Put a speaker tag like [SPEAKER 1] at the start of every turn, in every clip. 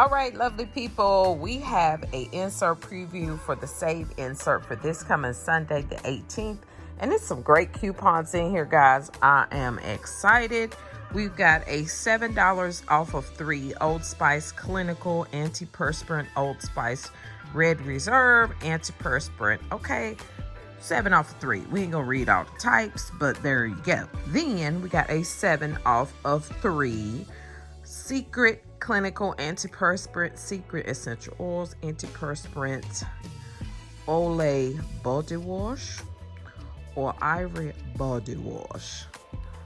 [SPEAKER 1] All right, lovely people, we have a insert preview for the save insert for this coming Sunday, the 18th. And it's some great coupons in here, guys. I am excited. We've got a $7 off of 3 Old Spice Clinical Antiperspirant Old Spice Red Reserve Antiperspirant. Okay, 7 off of 3. We ain't gonna read all the types, but there you go. Then we got a 7 off of 3 Secret Clinical Antiperspirant Secret Essential Oils Antiperspirant Olay Body Wash or Ivory Body Wash.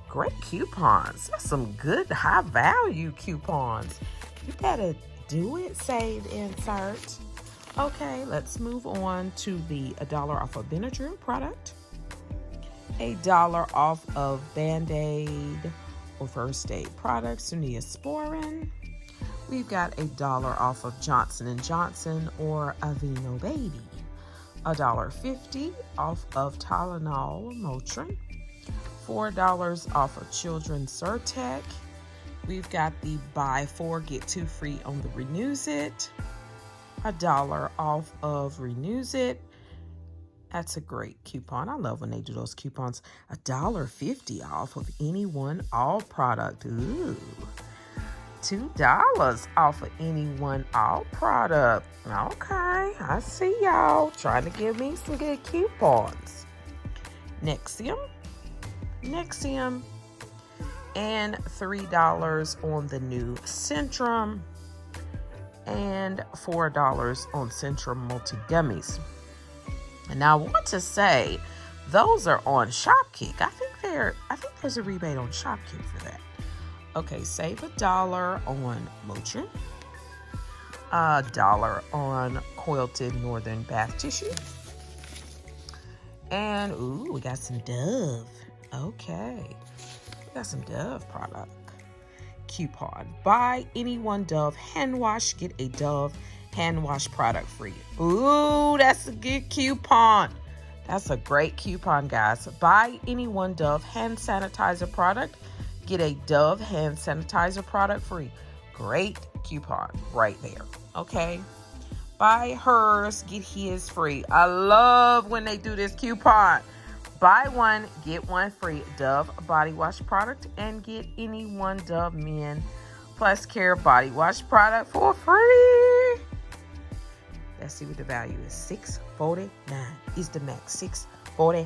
[SPEAKER 1] Great coupons. That's some good high value coupons. You better do it, save insert. Okay, let's move on to the $1 off of Benadryl product, $1 off of Band-Aid or First Aid products, Neosporin. We've got $1 off of Johnson & Johnson or Aveeno Baby, $1.50 off of Tylenol Motrin, $4 off of Children's Zyrtec. We've got the buy 4 get 2 free on the Renews It, $1 off of Renews It. That's a great coupon. I love when they do those coupons. $1.50 off of any one all product. Ooh. $2 off of any one all product. Okay, I see y'all trying to give me some good coupons. Nexium, and $3 on the new Centrum, and $4 on Centrum Multi Gummies. And now I want to say those are on Shopkick. I think there's a rebate on Shopkick for that. Okay, save $1 on Motrin, $1 on Quilted Northern Bath Tissue, and ooh, we got some Dove. Okay, we got some Dove product. Coupon. Buy any one Dove hand wash, get a Dove hand wash product free. Ooh, that's a good coupon. That's a great coupon, guys. Buy any one Dove hand sanitizer product, get a Dove hand sanitizer product free. Great coupon right there. Okay. Buy hers, get his free. I love when they do this coupon. Buy one, get one free Dove body wash product and get any one Dove Men Plus Care body wash product for free. Let's see what the value is. $6.49 is the max. $6.49.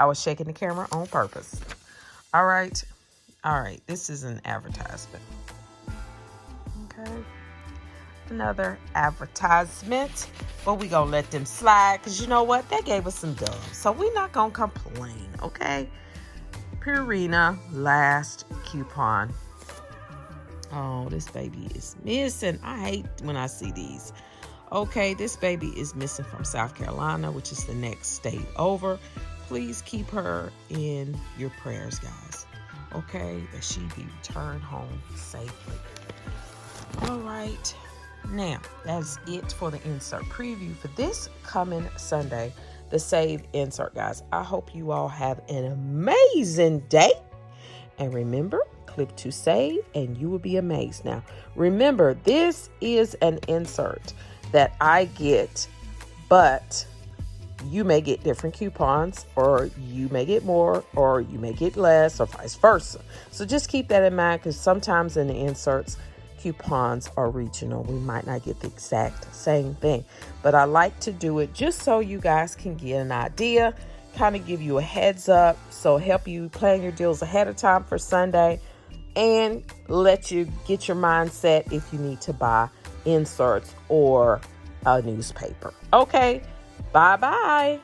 [SPEAKER 1] I was shaking the camera on purpose. All right. This is an advertisement. Okay. Another advertisement. But we gonna let them slide because you know what? They gave us some Dove. So we're not gonna complain. Okay. Purina last coupon. Oh, this baby is missing. I hate when I see these. Okay, this baby is missing from South Carolina, which is the next state over. Please keep her in your prayers, guys. Okay, that she be returned home safely. All right. Now, that's it for the insert preview for this coming Sunday, the save insert, guys. I hope you all have an amazing day. And remember, click to save and you will be amazed. Now, remember, this is an insert that I get, but you may get different coupons, or you may get more, or you may get less, or vice versa. So just keep that in mind, because sometimes in the inserts, coupons are regional. We might not get the exact same thing, but I like to do it just so you guys can get an idea, kind of give you a heads up, so help you plan your deals ahead of time for Sunday and let you get your mindset if you need to buy inserts or a newspaper. Okay, bye-bye.